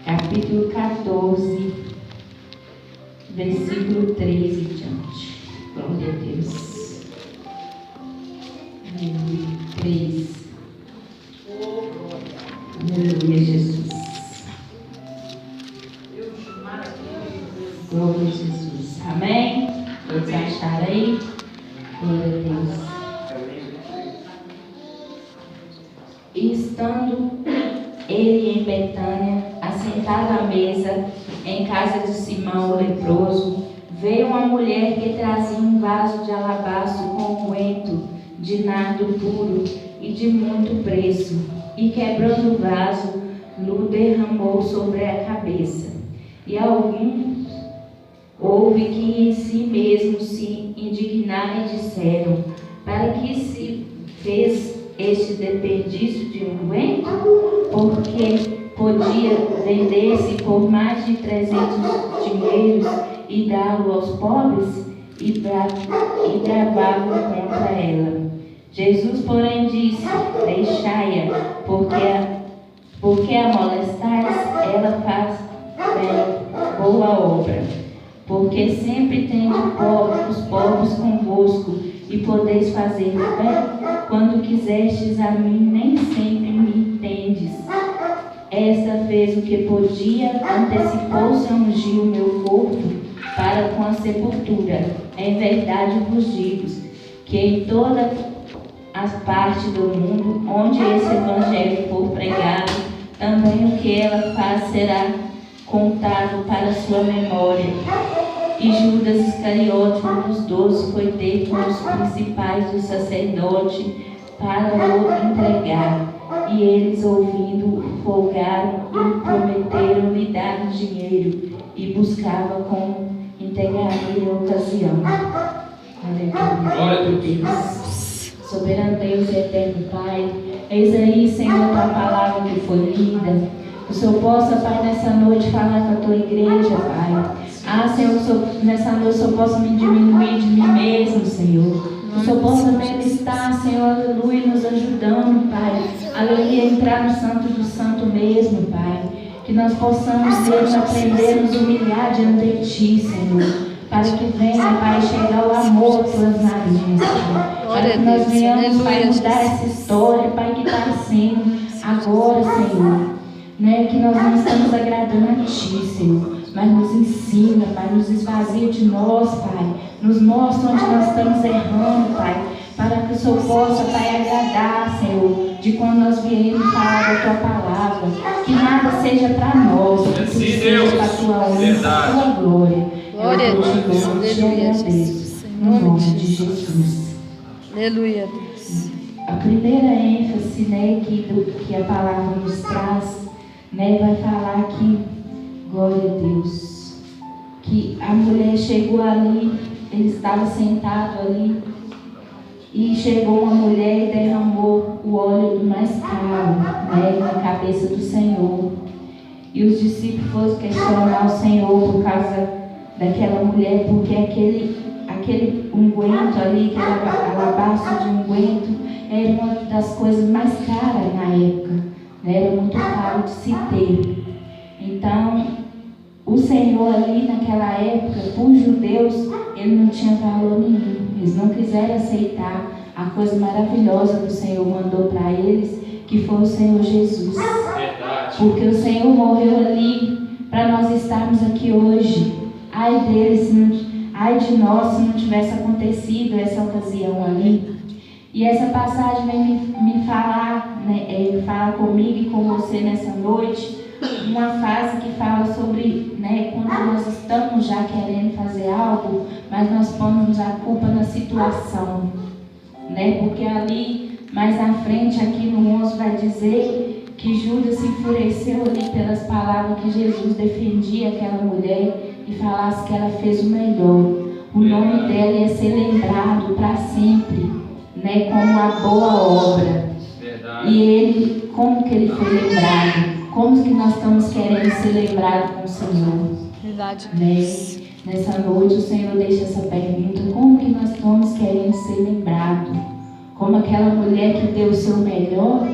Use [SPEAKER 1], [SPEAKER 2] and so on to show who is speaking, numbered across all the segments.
[SPEAKER 1] capítulo 14, versículo 3 e diante. Glória a Deus. Aleluia. 3. Aleluia, Jesus. Glória a Jesus. Amém? Todos acharam aí? Glória a Deus. E estando ele em Betânia, assentado à mesa, em casa de Simão o leproso, veio uma mulher que trazia um vaso de alabastro com unguento de nardo puro e de muito preço, e quebrando o vaso, lhe derramou sobre a cabeça. E alguns houve que em si mesmos se indignaram e disseram: para que se fez este desperdício de unguento? Porque podia vender-se por mais de 300 dinheiros e dá-lo aos pobres, e bravavam contra ela. Jesus, porém, disse: deixai-a, porque a molestais, ela faz bem, boa obra. Porque sempre tendes os pobres convosco, e podeis fazer bem, quando quisestes a mim, nem sempre me tendes. Esta fez o que podia, antecipou-se a ungir o meu corpo para com a sepultura. Em verdade vos digo, que em todas as partes do mundo, onde esse evangelho for pregado, também o que ela faz será contado para sua memória. E Judas Iscariote, um dos 12, foi ter com os principais dos sacerdotes para o entregar. E eles, ouvindo, folgaram e prometeram-lhe dar dinheiro, e buscava como entregaria a ocasião. Aleluia. Glória a Deus. Soberano Deus e eterno Pai, eis aí, Senhor, tua palavra que foi lida. Que o Senhor possa, Pai, nessa noite falar com a tua igreja, Pai. Senhor, nessa noite o Senhor possa me diminuir de mim mesmo, Senhor. Que o Senhor possa mesmo estar, Senhor, aleluia, nos ajudando, Pai. Aleluia, entrar no santo do santo mesmo, Pai. Que nós possamos, Deus, aprender a nos humilhar diante de Ti, Senhor. Para que venha, Pai, chegar o amor às tuas narinas, Senhor. Para que nós venhamos, Pai, mudar essa história, Pai, que está sendo agora, Senhor. Que nós não estamos agradando a Ti, Senhor. Mas nos ensina, Pai, nos esvazia de nós, Pai. Nos mostra onde nós estamos errando, Pai. Para que o Senhor possa, Pai, agradar, Senhor, de quando nós viemos falar da Tua palavra. Que nada seja para nós, que tudo seja para a Tua honra, para a Tua glória.
[SPEAKER 2] Glória a Deus, aleluia,
[SPEAKER 1] Jesus. No nome de Jesus.
[SPEAKER 2] Aleluia, Deus.
[SPEAKER 1] A primeira ênfase, que a palavra nos traz, vai falar que, glória a Deus, que a mulher chegou ali, ele estava sentado ali, e chegou uma mulher e derramou o óleo do mais caro, na cabeça do Senhor. E os discípulos foram questionar o Senhor por causa daquela mulher, porque aquele unguento ali, aquele alabastro de unguento, era uma das coisas mais caras na época, era muito caro de se ter. Então, o Senhor ali naquela época, para os judeus, ele não tinha valor nenhum. Eles não quiseram aceitar a coisa maravilhosa que o Senhor mandou para eles, que foi o Senhor Jesus. Verdade. Porque o Senhor morreu ali para nós estarmos aqui hoje. Ai deles, ai de nós se não tivesse acontecido essa ocasião ali. E essa passagem vem me falar, falar comigo e com você nessa noite, uma fase que fala sobre, quando nós estamos já querendo fazer algo, mas nós pomos a culpa na situação, porque ali, mais à frente, aqui no 11, vai dizer que Judas se enfureceu ali pelas palavras que Jesus defendia aquela mulher e falasse que ela fez o melhor. O nome dela ia ser lembrado para sempre, como a boa obra. Verdade. E ele, como que ele foi lembrado? Como que nós estamos querendo ser lembrados com o Senhor?
[SPEAKER 2] Verdade.
[SPEAKER 1] Nessa noite o Senhor deixa essa pergunta: como que nós estamos querendo ser lembrados? Como aquela mulher que deu o seu melhor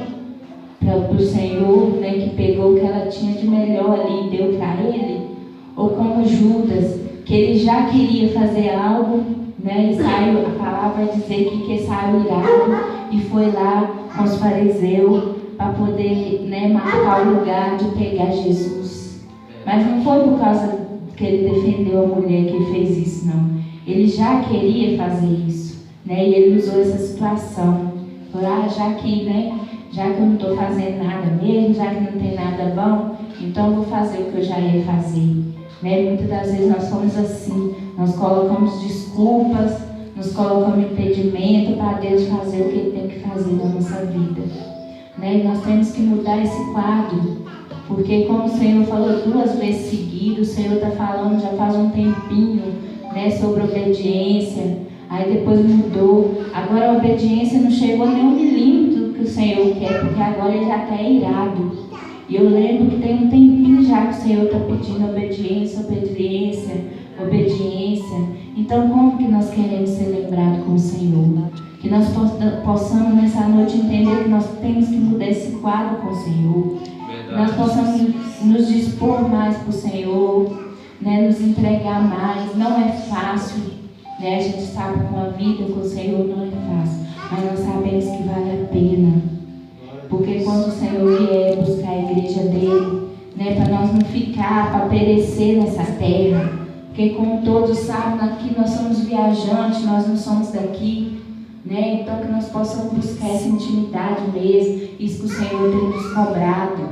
[SPEAKER 1] para o Senhor, que pegou o que ela tinha de melhor ali, Judas, que ele já queria fazer algo, né? E saiu, a palavra vai dizer que saiu irado e foi lá com os fariseus para poder, né, marcar o lugar de pegar Jesus. Mas não foi por causa que ele defendeu a mulher que ele fez isso, não. Ele já queria fazer isso, né? E ele usou essa situação. Falou, já que eu não estou fazendo nada mesmo, já que não tem nada bom, então eu vou fazer o que eu já ia fazer. Né? Muitas das vezes nós somos assim, nós colocamos desculpas, nos colocamos impedimento para Deus fazer o que Ele tem que fazer na nossa vida. Né? E nós temos que mudar esse quadro, porque como o Senhor falou 2 vezes seguidas, o Senhor está falando já faz um tempinho, né, sobre obediência, aí depois mudou. Agora a obediência não chegou nem 1 milímetro do que o Senhor quer, porque agora Ele já está irado. E eu lembro que tem um tempinho já que o Senhor está pedindo obediência. Então, como que nós queremos ser lembrados com o Senhor? Que nós possamos nessa noite entender que nós temos que mudar esse quadro com o Senhor. Que nós possamos nos dispor mais para o Senhor, né? Nos entregar mais. Não é fácil, né? A gente sabe que uma vida com o Senhor não é fácil, mas nós sabemos que vale a pena. Porque quando o Senhor vier buscar a igreja dele, né, para nós não ficar, para perecer nessa terra, porque como todos sabem, aqui nós somos viajantes, nós não somos daqui, né, então que nós possamos buscar essa intimidade mesmo, isso que o Senhor tem nos cobrado,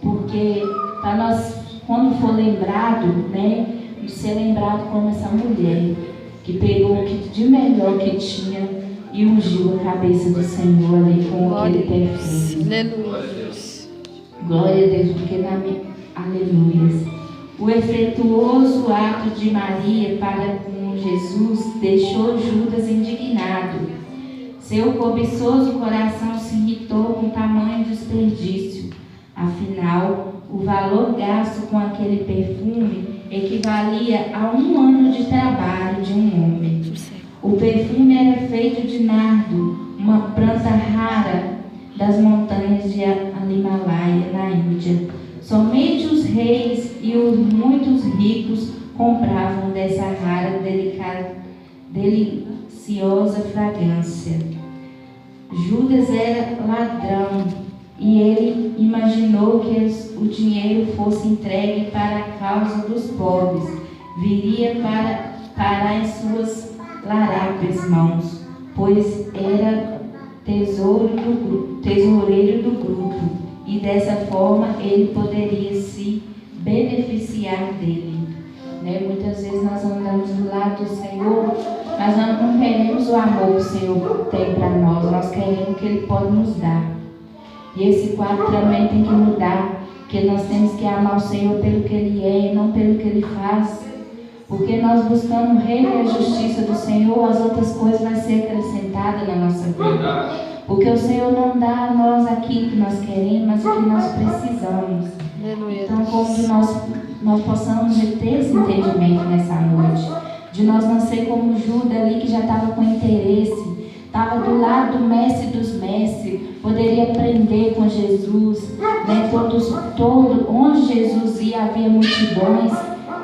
[SPEAKER 1] porque para nós, quando for lembrado, né, ser lembrado como essa mulher, que pegou o que de melhor que tinha, e ungiu a cabeça do Senhor ali com aquele perfume.
[SPEAKER 2] Aleluia.
[SPEAKER 1] Glória a Deus, porque aleluia. O efetuoso ato de Maria para com Jesus deixou Judas indignado. Seu cobiçoso coração se irritou com tamanho desperdício. Afinal, o valor gasto com aquele perfume equivalia a 1 ano de trabalho de um homem. O perfume era feito de nardo, uma planta rara das montanhas de Himalaia, na Índia. Somente os reis e os muitos ricos compravam dessa rara, deliciosa fragrância. Judas era ladrão e ele imaginou que o dinheiro fosse entregue para a causa dos pobres. Viria para parar em suas larápias mãos, pois era tesoureiro do grupo, e dessa forma ele poderia se beneficiar dele. Né? Muitas vezes nós andamos do lado do Senhor, mas nós não queremos o amor que o Senhor tem para nós queremos o que Ele pode nos dar. E esse quadro também tem que mudar, porque nós temos que amar o Senhor pelo que Ele é e não pelo que Ele faz. Porque nós buscamos o reino e a justiça do Senhor, as outras coisas vão ser acrescentadas na nossa vida. Porque o Senhor não dá a nós aquilo que nós queremos, mas o que nós precisamos. Então, como que nós possamos ter esse entendimento nessa noite, de nós não ser como Judas ali, que já estava com interesse, estava do lado do mestre dos mestres, poderia aprender com Jesus, né? Onde Jesus ia havia multidões,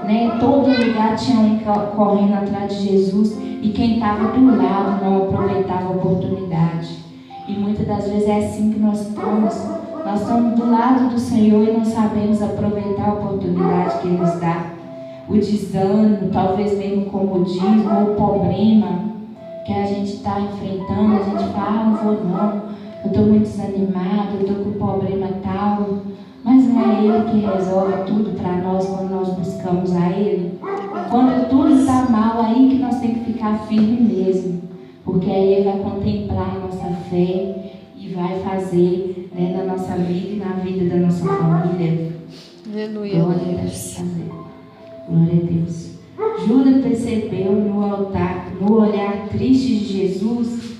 [SPEAKER 1] né? Todo lugar tinha um correndo atrás de Jesus, e quem estava do lado não aproveitava a oportunidade. E muitas das vezes é assim que nós estamos. Nós estamos do lado do Senhor e não sabemos aproveitar a oportunidade que Ele nos dá. O desânimo, talvez mesmo o comodismo ou o problema que a gente está enfrentando, a gente fala, não vou não, eu estou muito desanimado, eu estou com um problema tal. Mas não é Ele que resolve tudo para nós quando nós buscamos a Ele. Quando tudo está mal, aí que nós temos que ficar firme mesmo. Porque aí Ele vai contemplar a nossa fé e vai fazer, né, na nossa vida e na vida da nossa família.
[SPEAKER 2] Aleluia.
[SPEAKER 1] Glória a Deus. Glória a Deus. Judas percebeu no altar, no olhar triste de Jesus,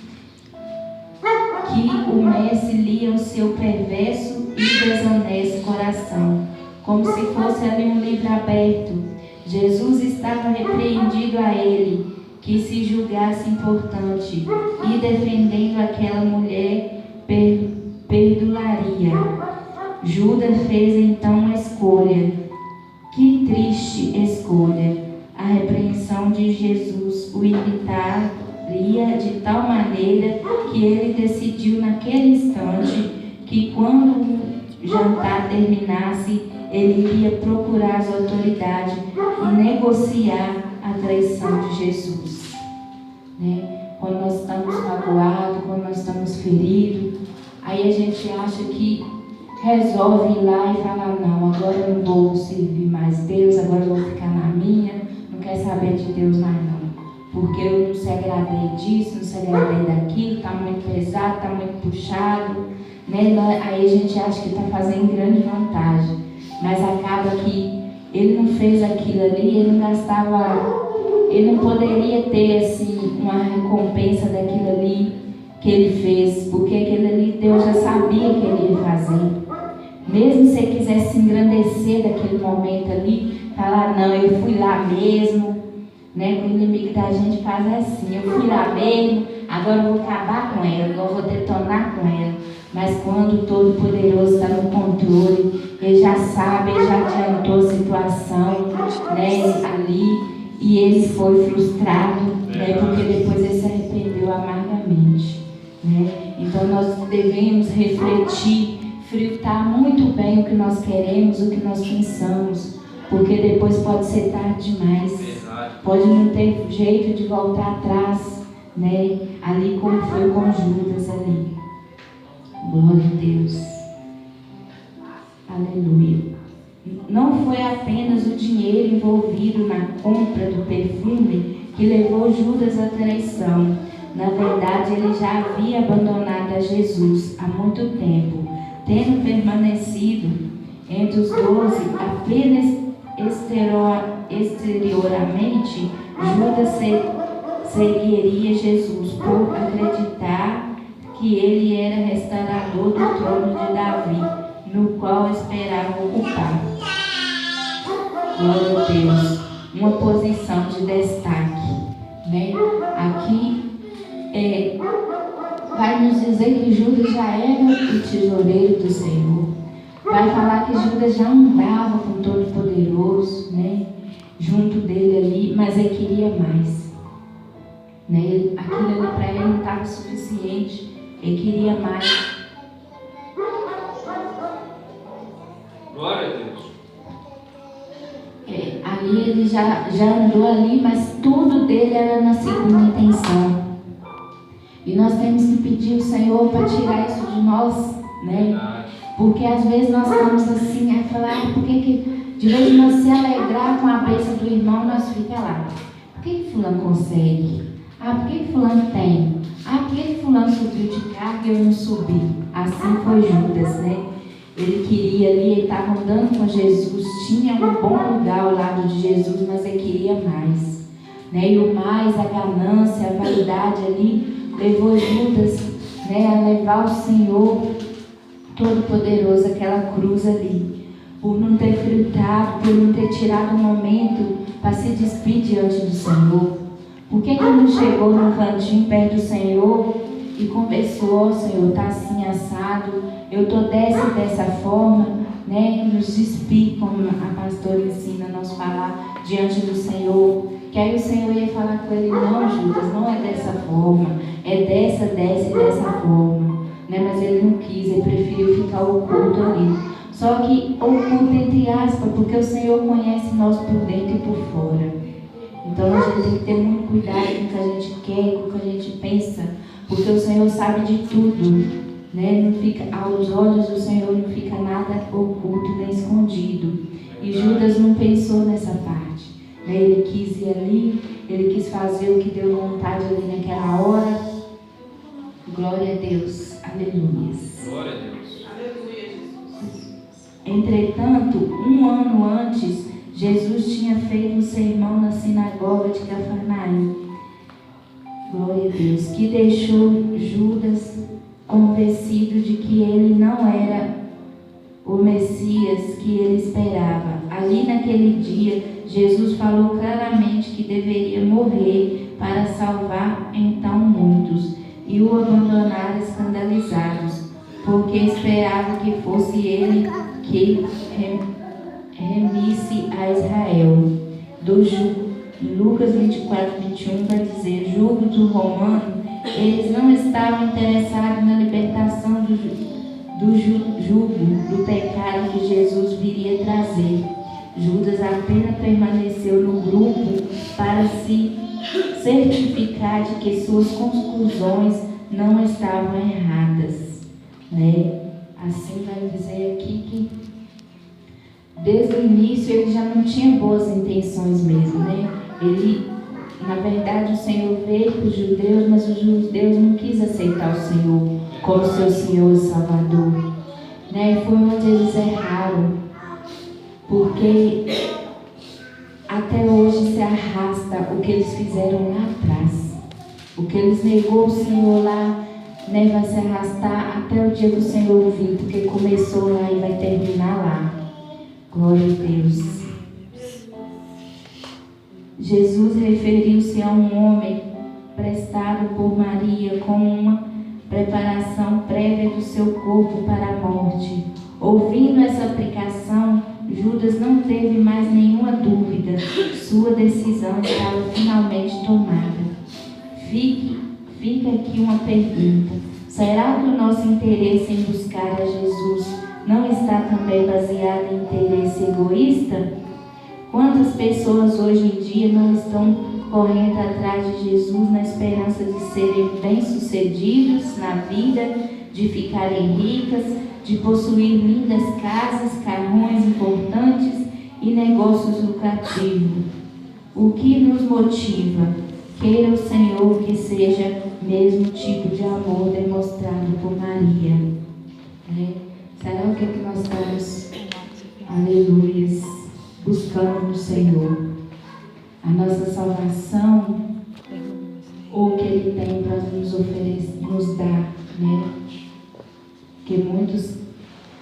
[SPEAKER 1] que o mestre lia o seu perverso e desonesto coração, como se fosse ali um livro aberto. Jesus estava repreendido a ele, que se julgasse importante, e defendendo aquela mulher, perdoaria. Judas fez então uma escolha. Que triste escolha. A repreensão de Jesus o irritaria de tal maneira que ele decidiu naquele instante que quando o jantar terminasse, ele iria procurar as autoridades e negociar a traição de Jesus. Quando nós estamos magoados, quando nós estamos feridos, aí a gente acha que resolve ir lá e falar: não, agora eu não vou servir mais Deus, agora eu vou ficar na minha, não quer saber de Deus mais não, porque eu não se agradei disso, não se agradei daquilo, está muito pesado, está muito puxado, Aí a gente acha que está fazendo grande vantagem, mas acaba que ele não fez aquilo ali, ele não poderia ter assim uma recompensa daquilo ali que ele fez, porque aquilo ali Deus já sabia que ele ia fazer. Mesmo se ele quisesse se engrandecer daquele momento ali, falar: não, eu fui lá mesmo, O inimigo da gente faz assim: eu fui lá mesmo, agora eu vou acabar com ela, agora eu vou detonar com ela. Mas quando o Todo-Poderoso está no controle, ele já sabe, ele já adiantou a situação, ali, e ele foi frustrado, porque depois ele se arrependeu amargamente, Então nós devemos refletir, filtrar muito bem o que nós queremos, o que nós pensamos, porque depois pode ser tarde demais, pode não ter jeito de voltar atrás, ali como foi com Judas ali. Glória a Deus. Aleluia. Não foi apenas o dinheiro envolvido na compra do perfume que levou Judas à traição. Na verdade, ele já havia abandonado a Jesus há muito tempo, tendo permanecido entre os 12 apenas exteriormente. Judas seguiria Jesus por acreditar que ele era restaurador do trono de Davi, no qual esperava ocupar. Glória a Deus. Uma posição de destaque, Aqui vai nos dizer que Judas já era o tesoureiro do Senhor. Vai falar que Judas já andava com o Todo-Poderoso, junto dele ali, mas ele queria mais. Aquilo ali para ele não estava suficiente. Ele queria mais.
[SPEAKER 3] Glória a Deus.
[SPEAKER 1] Ali ele já andou ali, mas tudo dele era na segunda intenção. E nós temos que pedir ao Senhor para tirar isso de nós, Porque às vezes nós estamos assim, a falar: por que de vez de nós se alegrar com a bênção do irmão, nós ficamos lá? Por que fulano consegue? Por que fulano tem? Por que fulano subiu de carro e eu não subi? Assim foi Judas, Ele queria ali, ele estava andando com Jesus, tinha um bom lugar ao lado de Jesus, mas ele queria mais, E o mais, a ganância, a vaidade ali, levou Judas, a levar o Senhor Todo-Poderoso aquela cruz ali, por não ter filtrado, por não ter tirado um momento para se despedir diante do Senhor. Por que ele não chegou num cantinho perto do Senhor e conversou: ó Senhor, está assim assado, eu estou dessa forma, nos despir, como a pastora ensina a nós falar diante do Senhor, que aí o Senhor ia falar com ele: não, Judas, não é dessa forma, é dessa e dessa forma, mas ele não quis, ele preferiu ficar oculto ali, só que oculto entre aspas, porque o Senhor conhece nós por dentro e por fora. Então a gente tem que ter muito cuidado com o que a gente quer, com o que a gente pensa, porque o Senhor sabe de tudo, Não fica, aos olhos do Senhor não fica nada oculto nem escondido. E Judas não pensou nessa parte, Ele quis ir ali, ele quis fazer o que deu vontade ali naquela hora. Glória a Deus, aleluia.
[SPEAKER 3] Glória a Deus.
[SPEAKER 4] Aleluia, Jesus.
[SPEAKER 1] Entretanto, 1 ano antes, Jesus tinha feito um sermão na sinagoga de Cafarnaum. Glória a Deus. Que deixou Judas convencido de que ele não era o Messias que ele esperava. Ali naquele dia, Jesus falou claramente que deveria morrer para salvar então muitos, e o abandonaram escandalizados, porque esperava que fosse ele que remisse a Israel. Lucas 24, 21 vai dizer: jugo do romano, eles não estavam interessados na libertação do jugo, do pecado que Jesus viria trazer. Judas apenas permaneceu no grupo para se certificar de que suas conclusões não estavam erradas, né? Assim vai dizer aqui que desde o início ele já não tinha boas intenções mesmo, né? Ele, na verdade, o Senhor veio para os judeus, mas os judeus não quis aceitar o Senhor como seu Senhor e Salvador, né? E foi onde eles erraram, porque até hoje se arrasta o que eles fizeram lá atrás. O que eles negou o Senhor lá, né, vai se arrastar até o dia que o Senhor vir, porque começou lá e vai terminar lá. Glória a Deus. Jesus referiu-se a um homem prestado por Maria como uma preparação prévia do seu corpo para a morte. Ouvindo essa aplicação, Judas não teve mais nenhuma dúvida. Sua decisão estava finalmente tomada. Fica aqui uma pergunta: será que o nosso interesse em buscar a Jesus não está também baseado em interesse egoísta? Quantas pessoas hoje em dia não estão correndo atrás de Jesus na esperança de serem bem-sucedidos na vida, de ficarem ricas, de possuir lindas casas, carrões importantes e negócios lucrativos? O que nos motiva? Queira o Senhor que seja o mesmo tipo de amor demonstrado por Maria. Será o que nós estamos, aleluias, buscando no Senhor? A nossa salvação, ou o que Ele tem para nos oferecer, nos dar, né? Porque muitos,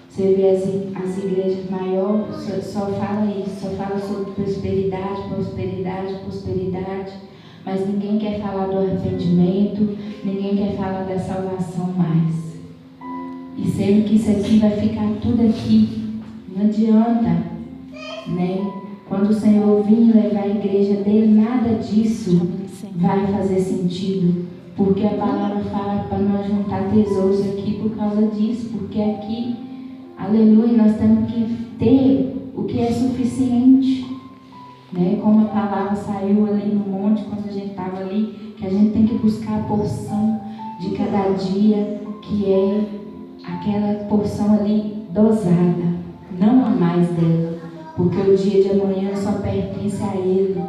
[SPEAKER 1] você vê as igrejas maiores, só fala isso, só fala sobre prosperidade, prosperidade, prosperidade, mas ninguém quer falar do arrependimento, ninguém quer falar da salvação mais. E sendo que isso aqui vai ficar tudo aqui, não adianta, né? Quando o Senhor vir levar a igreja dele, nada disso vai fazer sentido, porque a palavra fala para nós juntar tesouros aqui por causa disso, porque aqui, aleluia, nós temos que ter o que é suficiente, né? Como a palavra saiu ali no monte, quando a gente estava ali, que a gente tem que buscar a porção de cada dia, que é aquela porção ali dosada, não a mais dela, porque o dia de amanhã só pertence a Ele.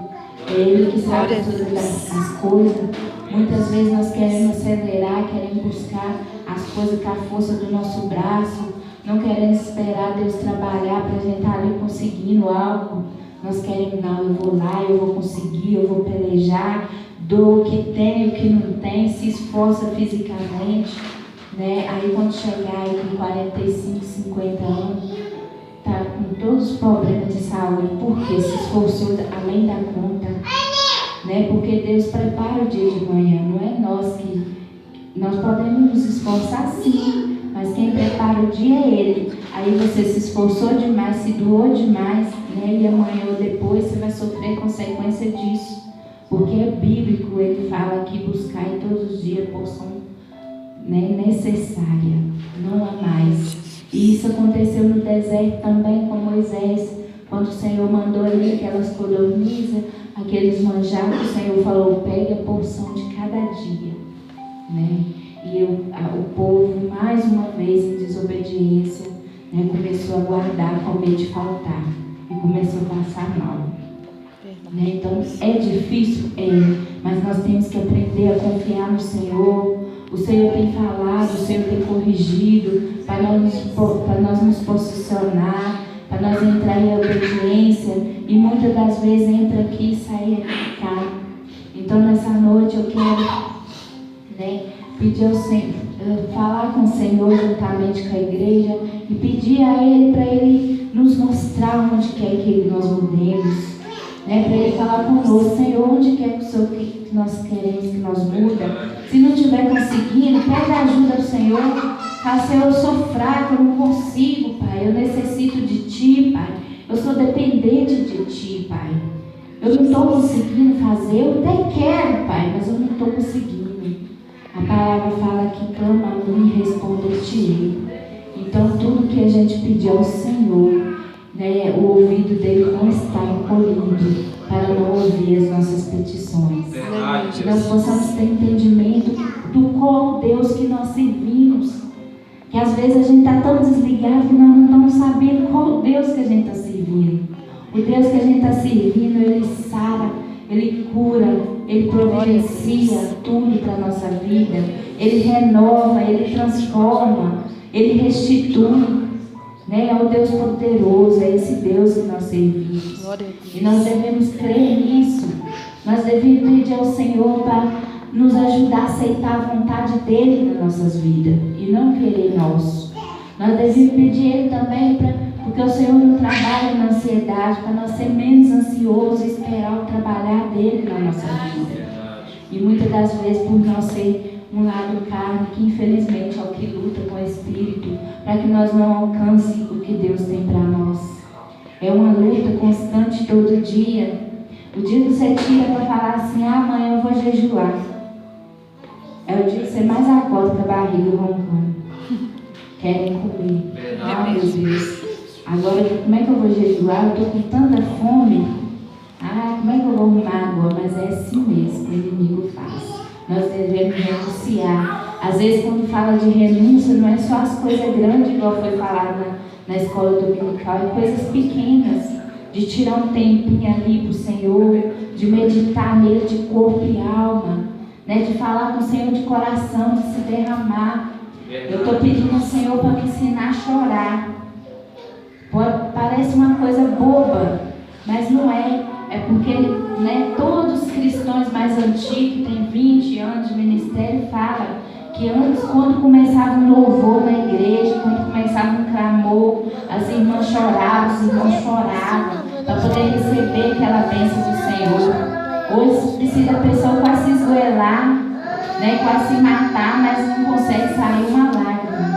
[SPEAKER 1] É Ele que sabe todas as coisas. Muitas vezes nós queremos acelerar, queremos buscar as coisas com a força do nosso braço, não queremos esperar Deus trabalhar para a gente estar ali conseguindo algo. Nós queremos, não, eu vou lá, eu vou conseguir, eu vou pelejar, dou o que tem e o que não tem, se esforça fisicamente, né? Aí quando chegar aí com 45, 50 anos, tá com todos os problemas de saúde, porque se esforçou além da conta, né? Porque Deus prepara o dia de manhã, não é nós que... Nós podemos nos esforçar sim, mas quem prepara o dia é Ele. Aí você se esforçou demais, se doou demais, né? E amanhã ou depois você vai sofrer consequência disso, porque é bíblico, ele fala aqui: buscar em todos os dias a porção, né, necessária, não há mais. E isso aconteceu no deserto também com Moisés, quando o Senhor mandou ali aquelas codornizes, aqueles manjados, o Senhor falou: pegue a porção de cada dia, né? E o povo, mais uma vez em desobediência, né, começou a guardar com medo de faltar e começou a passar mal, né? Então é difícil, mas nós temos que aprender a confiar no Senhor. O Senhor tem falado, o Senhor tem corrigido, para nós nos posicionar, para nós entrar em obediência, e muitas das vezes entra aqui e sai aqui cá. Então nessa noite eu quero, né, pedir ao Senhor, falar com o Senhor juntamente com a igreja e pedir a Ele para Ele nos mostrar onde quer que nós mudemos, né? Para Ele falar conosco: Senhor, onde quer que o Senhor que nós queremos que nós muda? Se não estiver conseguindo, pede a ajuda do Senhor. Fala: Senhor, eu sou fraco, eu não consigo, Pai, eu necessito de Ti, Pai, eu sou dependente de Ti, Pai. Eu não estou conseguindo fazer, eu até quero, Pai, mas eu não estou conseguindo. A palavra fala que clama a mim e responder-te-ei. Então, tudo que a gente pedir ao Senhor, né, o ouvido dele não está encolhido para não ouvir as nossas petições. Que nós possamos ter entendimento do qual Deus que nós servimos. Que às vezes a gente está tão desligado que nós não estamos sabendo qual Deus que a gente está servindo. O Deus que a gente está servindo, Ele sara, Ele cura, Ele providencia tudo para a nossa vida. Ele renova, Ele transforma, Ele restitui. Né? É o Deus poderoso, é esse Deus que nós servimos. E nós devemos crer nisso. Nós devemos pedir ao Senhor para nos ajudar a aceitar a vontade dEle nas nossas vidas e não querer nosso. Nós devemos pedir Ele também porque o Senhor não trabalha na ansiedade, para nós ser menos ansiosos e esperar o trabalhar dEle na nossa vida. E muitas das vezes por nós ser um lado carne, que infelizmente é o que luta com o Espírito, para que nós não alcancemos o que Deus tem para nós. É uma luta constante todo dia. O dia que você tira para falar assim, amanhã eu vou jejuar. É o dia que você mais acorda com a barriga roncando. Querem comer. Ah, meu Deus. Agora, como é que eu vou jejuar? Eu estou com tanta fome. Ah, como é que eu vou arrumar agora? Mas é assim mesmo que o inimigo faz. Nós devemos renunciar. Às vezes, quando fala de renúncia, não é só as coisas grandes, igual foi falado na escola dominical, é coisas pequenas. De tirar um tempinho ali para o Senhor, de meditar nele de corpo e alma, né? De falar com o Senhor de coração, de se derramar. Eu estou pedindo ao Senhor para me ensinar a chorar. Parece uma coisa boba, mas não é. É porque, né, todos os cristãos mais antigos, que têm 20 anos de ministério, falam que antes, quando começava um louvor na igreja, quando começava um clamor, as irmãs choravam, os irmãos choravam, para poder receber aquela bênção do Senhor. Hoje precisa a pessoa quase se esgoelar, né, quase se matar, mas não consegue sair uma lágrima.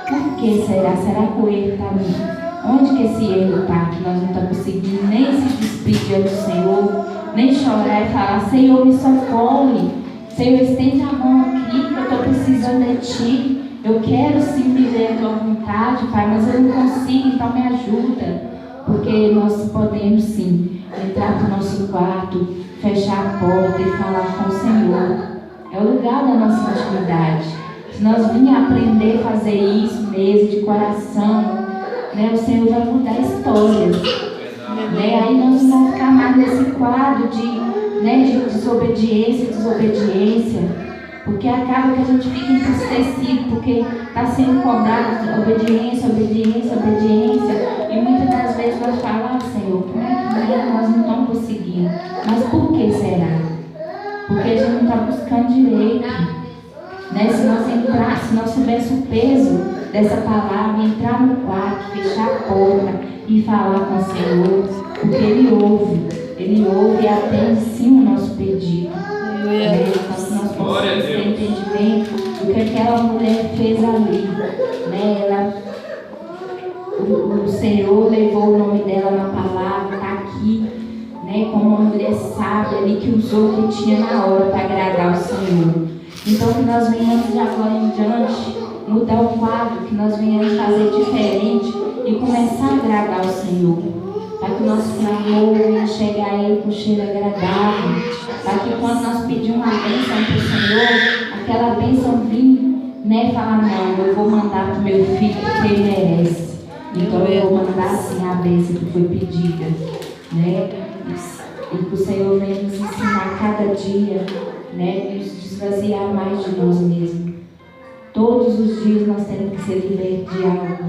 [SPEAKER 1] Por que será? Será que o erro está ali? Onde que esse erro está? Que nós não estamos conseguindo nem se despedir do Senhor, nem chorar e falar, Senhor, me socorre. Senhor, estende a mão aqui, que eu estou precisando de Ti. Eu quero sim viver a Tua vontade, Pai, mas eu não consigo, então me ajuda. Porque nós podemos sim entrar para o nosso quarto, fechar a porta e falar com o Senhor. É o lugar da nossa intimidade. Se nós virmos aprender a fazer isso mesmo, de coração, né, o Senhor vai mudar histórias. Né? Aí nós não vamos ficar mais nesse quadro de desobediência, porque acaba que a gente fica entristecido, porque está sendo cobrado obediência, e muitas das vezes nós falamos, Senhor, como é que nós não estamos conseguindo? Mas por que será? Porque a gente não está buscando direito. Né? Se nós soubéssemos o peso dessa palavra, entrar no quarto, fechar a porta e falar com o Senhor, porque Ele ouve e atende sim o nosso pedido. Então, se nós possamos ter entendimento do que aquela mulher fez ali, né? O Senhor levou o nome dela na palavra, está aqui, né? Como uma mulher sábia ali que usou o que tinha na hora para agradar o Senhor. Então, que nós venhamos de agora em diante mudar o quadro, que nós venhamos fazer diferente e começar a agradar o Senhor. Para que o nosso clamor venha chegar a Ele com cheiro agradável. Para que quando nós pedimos uma bênção para o Senhor, aquela bênção vir, né? Falar, não, eu vou mandar para o meu filho porque ele merece. Então eu vou mandar sim a bênção que foi pedida. Né? E que o Senhor venha nos ensinar cada dia, né? Nos desvaziar mais de nós mesmos. Todos os dias nós temos que ser libertos de algo,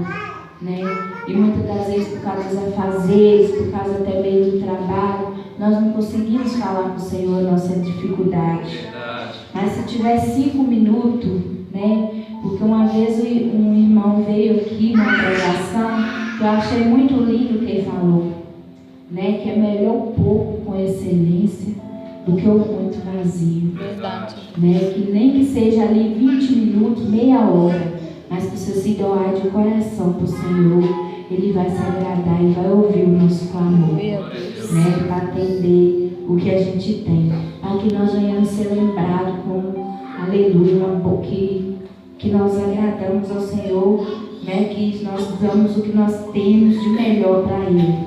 [SPEAKER 1] né? E muitas das vezes por causa dos afazeres, por causa até mesmo do trabalho, nós não conseguimos falar com o Senhor a nossa dificuldade. Mas se tiver 5 minutos, né? Porque uma vez um irmão veio aqui numa pregação que eu achei muito lindo o que ele falou, né? Que é melhor o pouco com excelência do que o muito vazio.
[SPEAKER 2] Verdade.
[SPEAKER 1] Né? Que nem que seja ali 20 minutos, meia hora, mas que você se doar de coração para o Senhor, Ele vai se agradar e vai ouvir o nosso clamor,
[SPEAKER 2] Glória a Deus.
[SPEAKER 1] né? Para atender o que a gente tem, para que nós venhamos ser lembrados como, aleluia, que nós agradamos ao Senhor, né? Que nós damos o que nós temos de melhor para Ele,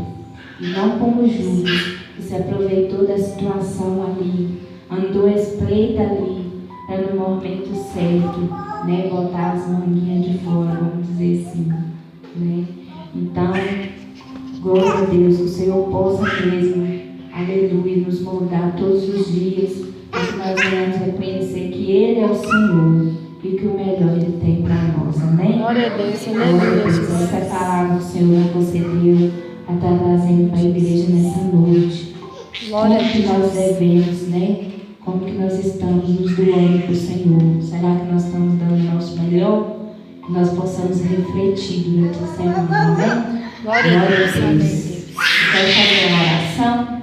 [SPEAKER 1] e não como Judas, que se aproveitou da situação ali, andou espreita ali, para no momento certo, né? Botar as manguinhas de fora, vamos dizer assim, né? Então, glória a Deus, que o Senhor possa mesmo, aleluia, nos moldar todos os dias, para que nós venhamos reconhecer que Ele é o Senhor e que o melhor Ele tem para nós, amém?
[SPEAKER 2] Glória a Deus,
[SPEAKER 1] Glória a
[SPEAKER 2] aleluia,
[SPEAKER 1] Deus,
[SPEAKER 2] Jesus.
[SPEAKER 1] essa palavra, Senhor, que você deu, a estar trazendo para a igreja nessa noite.
[SPEAKER 2] Glória
[SPEAKER 1] Como
[SPEAKER 2] a
[SPEAKER 1] que nós
[SPEAKER 2] Deus.
[SPEAKER 1] devemos, né? Como que nós estamos nos doando para o Senhor? Será que nós estamos dando o nosso melhor? Que nós possamos refletir durante a semana, amém?
[SPEAKER 2] Glória a Deus, amém.
[SPEAKER 1] Quero fazer uma oração.